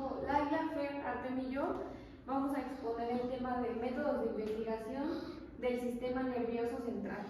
grupo Laila, Fer, Artem y yo vamos a exponer el tema de métodos de investigación del sistema nervioso central.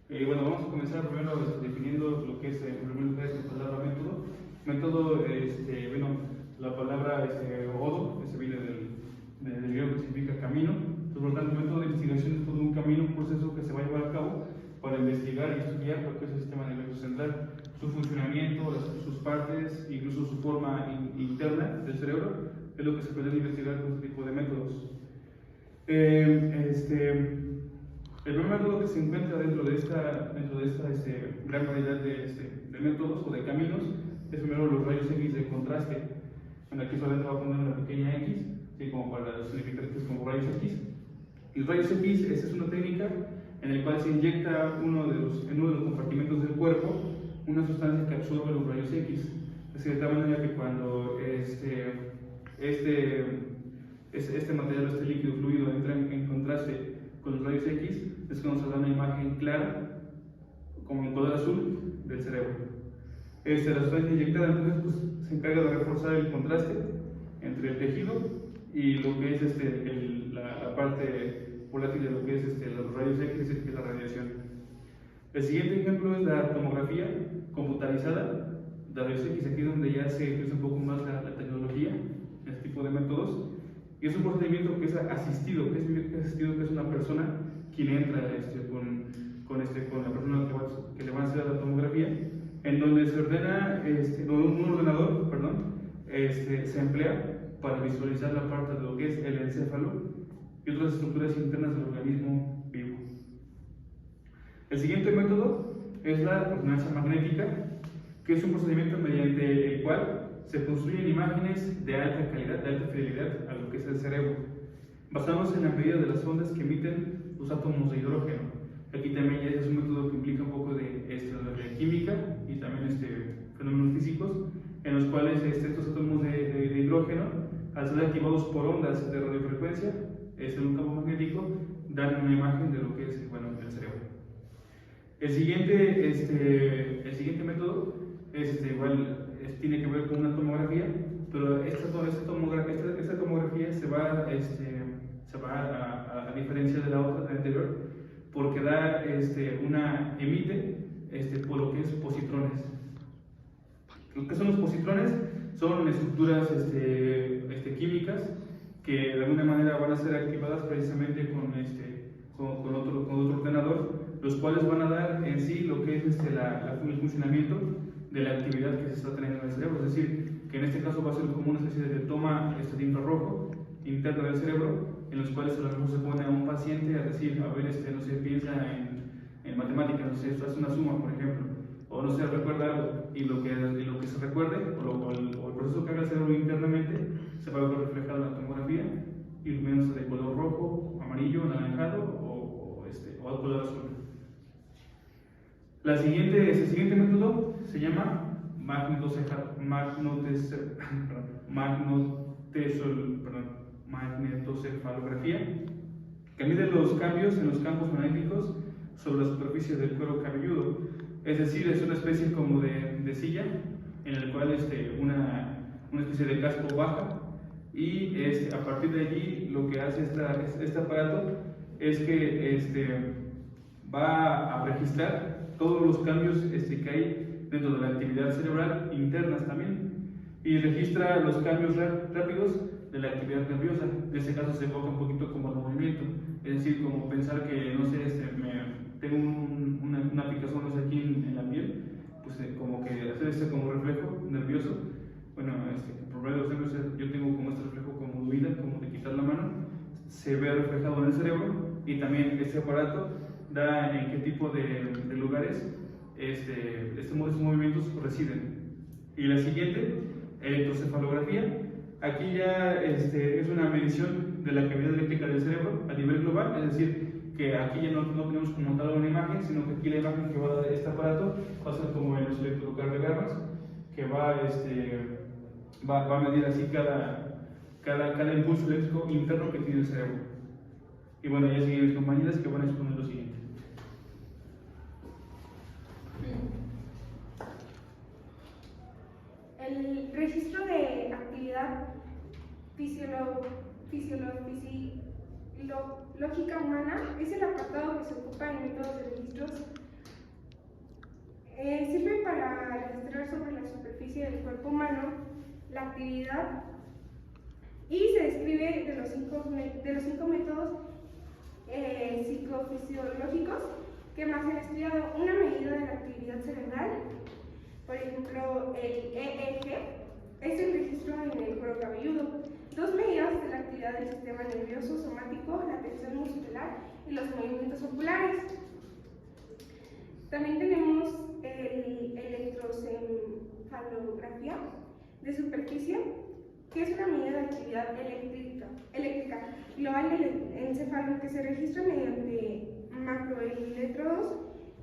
Bueno, vamos a comenzar primero definiendo lo que es en primer lugar esta palabra método. Método, bueno, la palabra odo, que viene del griego que significa camino. Entonces, por lo tanto, el método de investigación es todo un camino, un proceso que se va a llevar a cabo para investigar y estudiar lo que es el sistema nervioso central, su funcionamiento, sus partes, incluso su forma interna del cerebro, es lo que se pretende investigar con este tipo de métodos. El primer método que se encuentra dentro de esta gran variedad de métodos o de caminos es primero los rayos X de contraste. Bueno, aquí solamente va a poner una pequeña X, ¿sí? Como para significar que es como rayos X. Y rayos X, esta es una técnica en la cual se inyecta en uno de los compartimentos del cuerpo una sustancia que absorbe los rayos X. Es decir, de tal manera que cuando este material, este líquido fluido entra en contraste con los rayos X, es cuando se da una imagen clara, como en color azul, del cerebro. La sustancia inyectada entonces pues, se encarga de reforzar el contraste entre el tejido y lo que es la parte volátil de lo que es los rayos X, que es la radiación. El siguiente ejemplo es la tomografía computarizada de rayos X, aquí donde ya se utiliza un poco más la tecnología, este tipo de métodos. Y es un procedimiento que es asistido. ¿Qué significa asistido? Que es una persona quien entra con la persona que le va a hacer la tomografía, en donde se ordena, un ordenador, se emplea para visualizar la parte de lo que es el encéfalo y otras estructuras internas del organismo vivo. El siguiente método es la resonancia magnética, que es un procedimiento mediante el cual se construyen imágenes de alta calidad, de alta fidelidad a lo que es el cerebro, basados en la medida de las ondas que emiten los átomos de hidrógeno. Aquí también ya es un método que implica un poco de química y también fenómenos físicos, en los cuales estos átomos de hidrógeno, al ser activados por ondas de radiofrecuencia, en un campo magnético, dan una imagen de lo que es el cerebro. El siguiente método es tiene que ver con una tomografía, pero esta tomografía se va a diferencia de la otra, de la anterior, porque emite por lo que es positrones. Lo que son los positrones son estructuras químicas que de alguna manera van a ser activadas precisamente con otro ordenador, los cuales van a dar en sí lo que es el funcionamiento de la actividad que se está teniendo en el cerebro. Es decir, que en este caso va a ser como una especie de toma de infrarrojo interna del cerebro, en los cuales se pone a un paciente a decir, a ver, no sé, piensa en matemáticas, no sé, hace una suma, por ejemplo, o no sé, recuerda algo, y lo que se recuerde, o el proceso que haga el cerebro internamente, se va a ver reflejado en la tomografía, iluminándose de color rojo, amarillo, anaranjado o al color azul. El siguiente método se llama magnetocefalografía, que mide los cambios en los campos magnéticos sobre la superficie del cuero cabelludo. Es decir, es una especie como de silla en el cual una especie de casco baja, y a partir de allí lo que hace este aparato es que va a registrar todos los cambios que hay dentro de la actividad cerebral internas también, y registra los cambios rápidos de la actividad nerviosa. En este caso se enfoca un poquito como el movimiento, es decir, como pensar que, no sé, tengo una picazón aquí en la piel, pues como que hacer como reflejo nervioso. Bueno, por medio de los nervios yo tengo como este reflejo como de huida, como de quitar la mano, se ve reflejado en el cerebro, y también este aparato da en qué tipo de lugares estos movimientos residen. Y la siguiente, electrocefalografía. Aquí ya es una medición de la actividad eléctrica del cerebro a nivel global, es decir, que aquí ya no tenemos como tal una imagen, sino que aquí la imagen que va a dar este aparato va a ser como en los electrocardiogramas, que va a medir así cada impulso eléctrico interno que tiene el cerebro. Y bueno, ya siguen mis compañeras que van a exponer lo siguiente. El registro de actividad fisiológica humana es el apartado que se ocupa en métodos de registros. Sirve para registrar sobre la superficie del cuerpo humano la actividad y se describe de los cinco métodos psicofisiológicos que más se han estudiado. Una medida de la actividad cerebral, por ejemplo, el EEG, es el registro en el cuero cabelludo. Dos medidas de la actividad del sistema nervioso somático, la tensión muscular y los movimientos oculares. También tenemos el electroencefalografía de superficie, que es una medida de actividad eléctrica global del encéfalo que se registra mediante macroelectrodos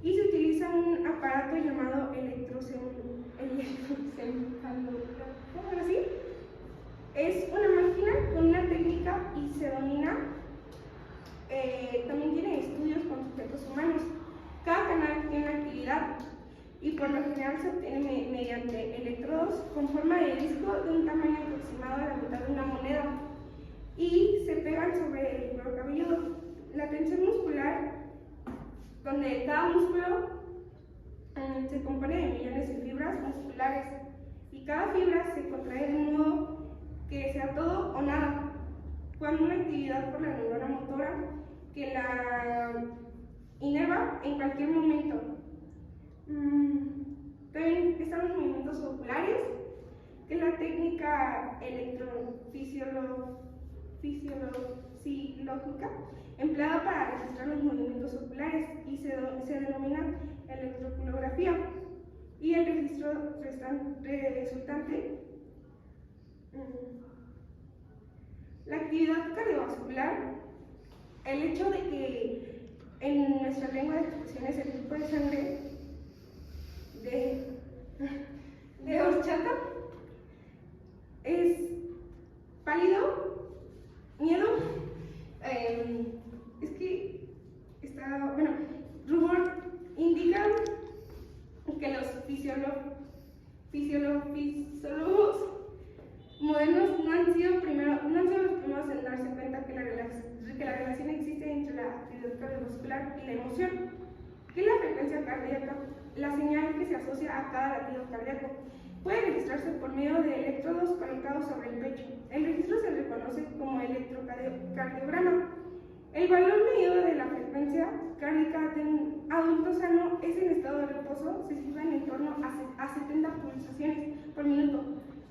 y se utiliza un aparato llamado electroencefalografía. ¿Así? Es una máquina con una técnica y se domina. También tiene estudios con sujetos humanos. Cada canal tiene una actividad y por lo general se obtiene mediante electrodos con forma de disco de un tamaño aproximado a la mitad de una moneda y se pegan sobre el cuero cabelludo. La tensión muscular, donde cada músculo se compone de millones de fibras musculares y cada fibra se contrae de modo que sea todo o nada. Cuando una actividad por la neurona motora que la inerva en cualquier momento. También están los movimientos oculares, que es la técnica electrofisiológica empleada para registrar los movimientos oculares y se denomina electroculografía. Y el registro resultante, la actividad cardiovascular, el hecho de que en nuestra lengua de expresiones el tipo de sangre de horchata es pálido, miedo, rubor, indican que los fisiólogos modernos no han sido los primeros en darse cuenta que la relación existe entre la actividad cardiovascular y la emoción, que es la frecuencia cardíaca, la señal que se asocia a cada latido cardíaco. Puede registrarse por medio de electrodos conectados sobre el pecho. El registro se reconoce como electrocardiograma. El valor medido de la frecuencia cardíaca de un adulto sano es en estado de reposo, se sitúa en torno a 70 pulsaciones por minuto,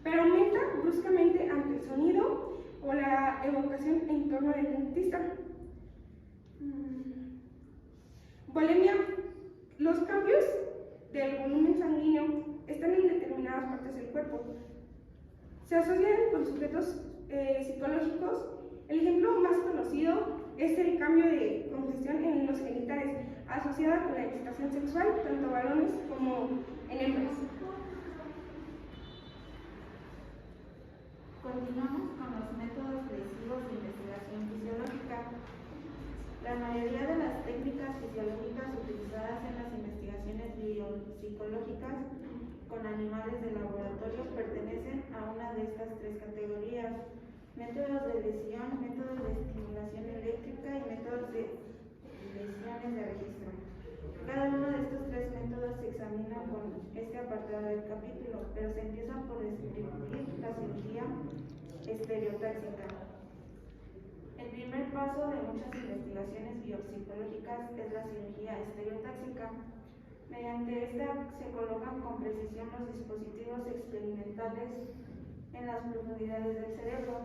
pero aumenta bruscamente ante el sonido o la evocación en torno del dentista. Bulimia. Los cambios del volumen sanguíneo están en determinadas partes del cuerpo. Se asocian con sujetos psicológicos. El ejemplo más conocido es el cambio de congestión en los genitales, asociada con la excitación sexual, tanto varones como en hembras. Continuamos con los métodos lesivos de investigación fisiológica. La mayoría de las técnicas fisiológicas utilizadas en las investigaciones biopsicológicas con animales de laboratorio pertenecen a una de estas tres categorías: métodos de lesión, métodos de estimulación eléctrica y métodos de lesiones de registro. Cada uno de estos tres métodos se examina con este apartado del capítulo, pero se empieza por describir la cirugía estereotáxica. El primer paso de muchas investigaciones biopsicológicas es la cirugía estereotáxica. Mediante esta se colocan con precisión los dispositivos experimentales en las profundidades del cerebro.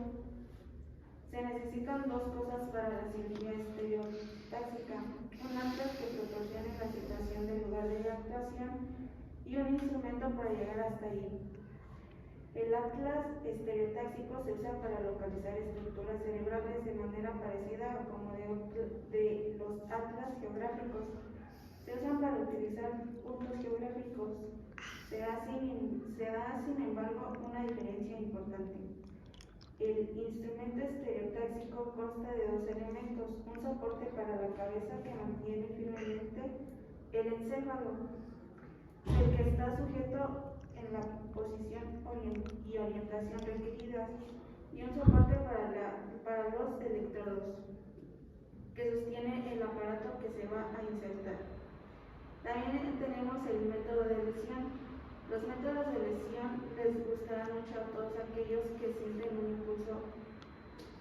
Se necesitan dos cosas para la cirugía estereotáxica: un atlas que proporcione la situación del lugar de la actuación y un instrumento para llegar hasta allí. El atlas estereotáxico se usa para localizar estructuras cerebrales de manera parecida a como de los atlas geográficos. Se usan para utilizar puntos geográficos. Se da sin embargo una diferencia importante. El instrumento estereotáxico consta de dos elementos: un soporte para la cabeza que mantiene firmemente el encéfalo, el que está sujeto en la posición y orientación requeridas y un soporte para los electrodos que sostiene el aparato que se va a insertar. También tenemos el método de lesión. Los métodos de lesión les gustarán mucho a todos aquellos que sienten un impulso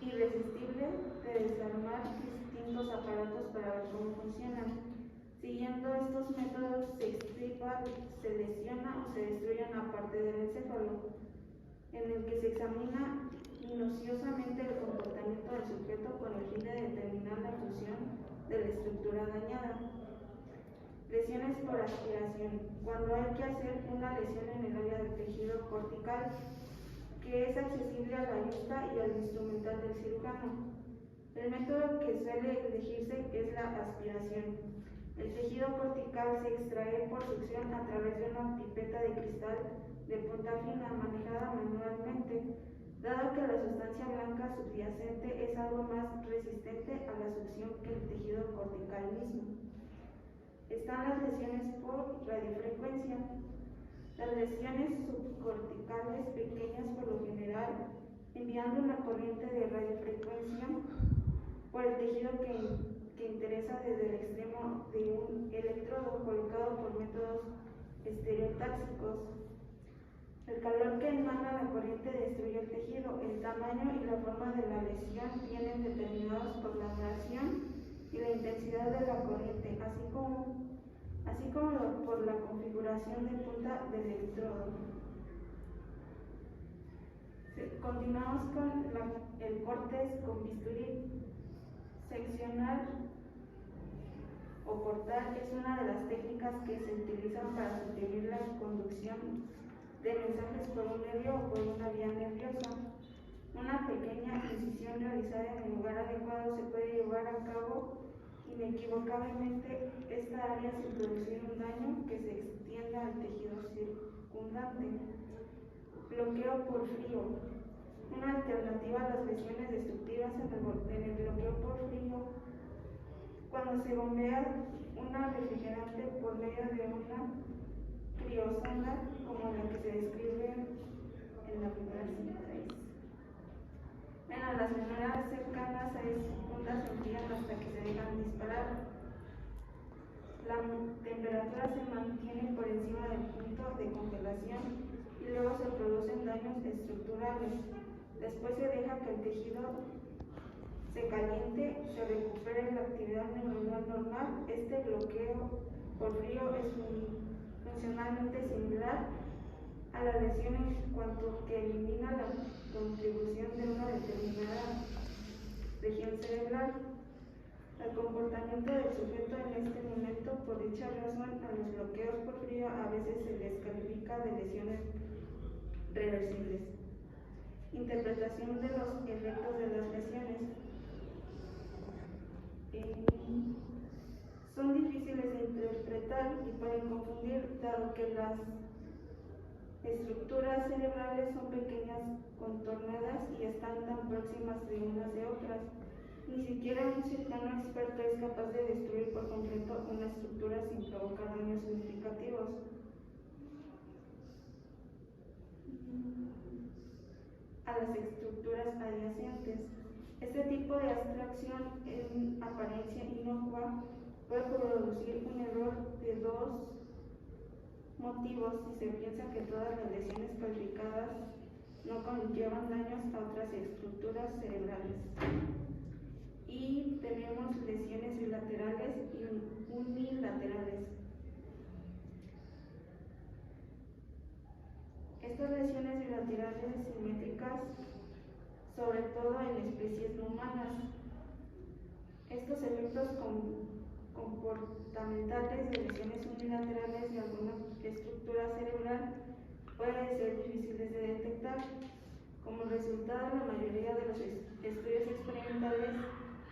irresistible de desarmar distintos aparatos para ver cómo funcionan. Siguiendo estos métodos se extirpa, se lesiona o se destruye una parte del encéfalo, en el que se examina minuciosamente el comportamiento del sujeto con el fin de determinar la función de la estructura dañada. Lesiones por aspiración. Cuando hay que hacer una lesión en el área del tejido cortical, que es accesible a la vista y al instrumental del cirujano. El método que suele elegirse es la aspiración. El tejido cortical se extrae por succión a través de una pipeta de cristal de punta fina manejada manualmente, dado que la sustancia blanca subyacente es algo más resistente a la succión que el tejido cortical mismo. Están las lesiones por radiofrecuencia. Las lesiones subcorticales pequeñas por lo general, enviando una corriente de radiofrecuencia por el tejido que interesa desde el extremo de un electrodo colocado por métodos estereotáxicos. El calor que emana la corriente destruye el tejido. El tamaño y la forma de la lesión vienen determinados por la duración y la intensidad de la corriente, así como por la configuración de punta del electrodo. Continuamos con el corte con bisturí. Seccionar o cortar es una de las técnicas que se utilizan para suprimir la conducción de mensajes por un nervio o por una vía nerviosa. Una pequeña incisión realizada en el lugar adecuado se puede llevar a cabo inequívocamente esta área sin producir un daño que se extienda al tejido circundante. Bloqueo por frío. Una alternativa a las lesiones destructivas en el bloqueo por frío, cuando se bombea una refrigerante por medio de una criosonda, como la que se describe en la primera cinta. Bueno, las memorias cercanas a esa punta se enfrían hasta que se dejan disparar. La temperatura se mantiene por encima del punto de congelación y luego se producen daños estructurales. Después se deja que el tejido se caliente, se recupere la actividad neuronal normal. Este bloqueo por frío es funcionalmente similar a la lesión en cuanto que elimina la contribución de una determinada región cerebral. El comportamiento del sujeto en este momento, por dicha razón, a los bloqueos por frío a veces se les califica de lesiones reversibles. Interpretación de los efectos de las lesiones. Son difíciles de interpretar y pueden confundir, dado que las estructuras cerebrales son pequeñas, contornadas y están tan próximas de unas de otras. Ni siquiera un cirujano experto es capaz de destruir por completo una estructura sin provocar daños significativos. A las estructuras adyacentes. Este tipo de abstracción en apariencia inocua puede producir un error de dos motivos si se piensa que todas las lesiones calificadas no conllevan daños a otras estructuras cerebrales. Y tenemos lesiones bilaterales y unilaterales. Estas lesiones bilaterales simétricas, sobre todo en especies no humanas. Estos efectos comportamentales de lesiones unilaterales de alguna estructura cerebral pueden ser difíciles de detectar. Como resultado, la mayoría de los estudios experimentales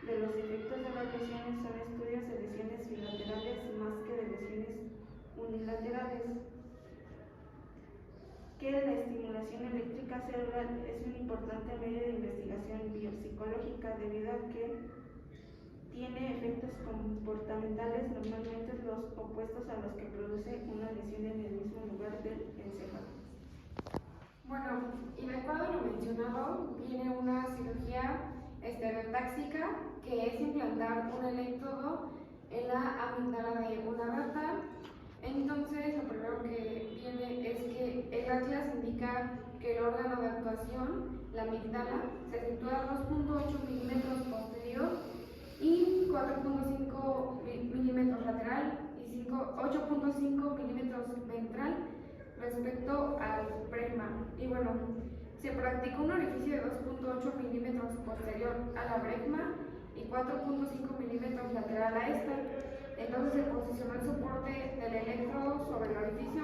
de los efectos de las lesiones son estudios de lesiones bilaterales más que de lesiones unilaterales. Que la estimulación eléctrica cerebral es un importante medio de investigación biopsicológica debido a que tiene efectos comportamentales normalmente los opuestos a los que produce una lesión en el mismo lugar del encéfalo. Bueno, y de acuerdo a lo mencionado, viene una cirugía estereotáxica, que es implantar un electrodo en la amígdala de una rata. Entonces, lo primero que viene es que el atlas indica que el órgano de actuación, la amígdala, se sitúa a 2.8 milímetros posterior y 4.5 milímetros lateral y 8.5 milímetros ventral respecto al bregma. Y bueno, se practicó un orificio de 2.8 milímetros posterior a la bregma y 4.5 milímetros lateral a esta. Entonces se posicionó el soporte del electrodo sobre el orificio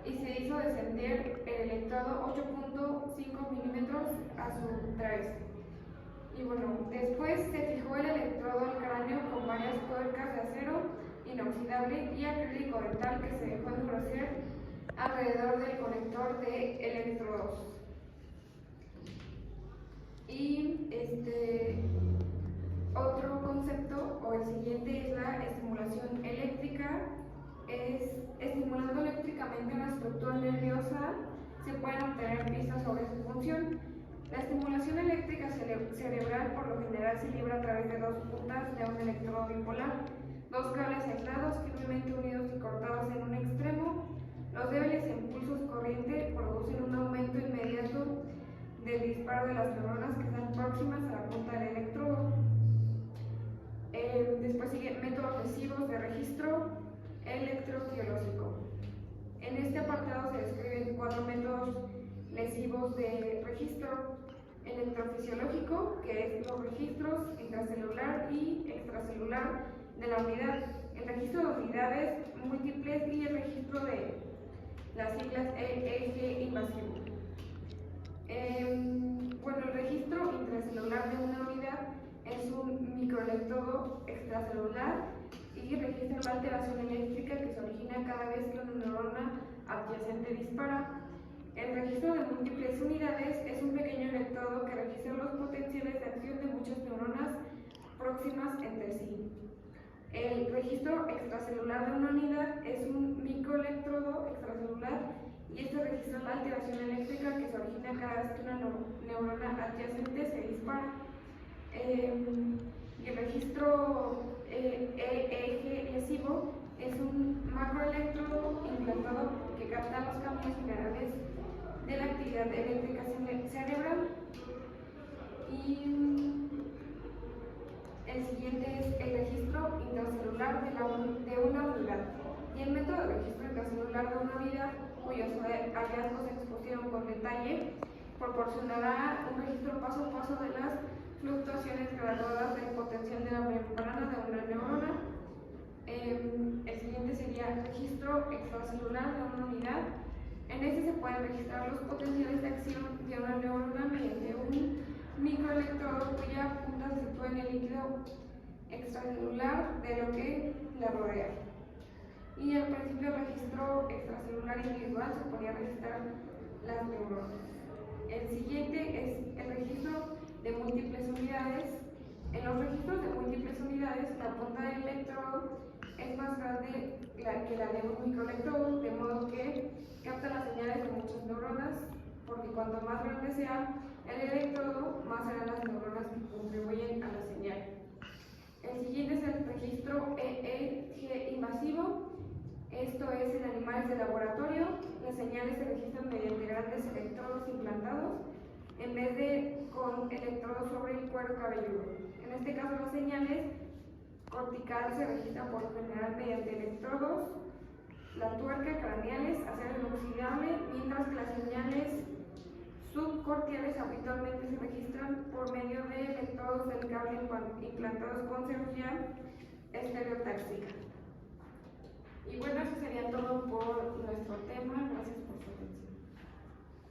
y se hizo descender el electrodo 8.5 milímetros a su través. Y bueno, después se fijó el electrodo al cráneo con varias tuercas de acero inoxidable y acrílico dental que se dejó endurecer alrededor del conector de electrodos. Y otro concepto, o el siguiente, es la estimulación eléctrica. Estimulando eléctricamente una estructura nerviosa se pueden obtener pistas sobre su función. La estimulación eléctrica cerebral por lo general se libra a través de dos puntas de un electrodo bipolar, dos cables aislados firmemente unidos y cortados en un extremo. Los débiles impulsos corriente producen un aumento inmediato del disparo de las neuronas que están próximas a la punta del electrodo. Después siguen métodos lesivos de registro electrofisiológico. En este apartado se describen 4 métodos lesivos de registro electrofisiológico, que es los registros intracelular y extracelular de la unidad, el registro de unidades múltiples y el registro de las siglas eje invasivo. Bueno, el registro intracelular de una unidad es un microelectrodo extracelular y registra la alteración eléctrica que se origina cada vez que una neurona adyacente dispara. El registro de múltiples unidades es un pequeño electrodo que registra los potenciales de acción de muchas neuronas próximas entre sí. El registro extracelular de una unidad es un microelectrodo extracelular y este registra la alteración eléctrica que se origina cada vez que una neurona adyacente se dispara. Y el registro eje lesivo es un macroelectrodo implantado que capta los cambios generales de la actividad eléctrica cerebral. Y el siguiente es el registro intracelular de una unidad. Y el método de registro intracelular de una unidad, cuyos hallazgos se expusieron con detalle, proporcionará un registro paso a paso de las fluctuaciones graduadas de potencial de la membrana de una neurona. El siguiente sería registro extracelular de una unidad. En este se pueden registrar los potenciales de acción de una neurona mediante un microelectrodo cuya punta se sitúa en el líquido extracelular de lo que la rodea. Y al principio el registro extracelular individual se podía registrar las neuronas. El siguiente es el registro de múltiples unidades. En los registros de múltiples unidades, la punta del electrodo es más grande que la de un microelectrodo, de modo que capta las señales de muchas neuronas, porque cuanto más grande sea el electrodo, más serán las neuronas que contribuyen a la señal. El siguiente es el registro EEG invasivo. Esto es en animales de laboratorio. Las señales se registran mediante grandes electrodos implantados en vez de con electrodos sobre el cuero cabelludo. En este caso, las señales corticales se registran por lo general mediante electrodos, la tuerca craneales, acero inoxidable, mientras que las señales subcortiales habitualmente se registran por medio de electrodos del cable implantados con cirugía estereotáxica. Y bueno, eso sería todo por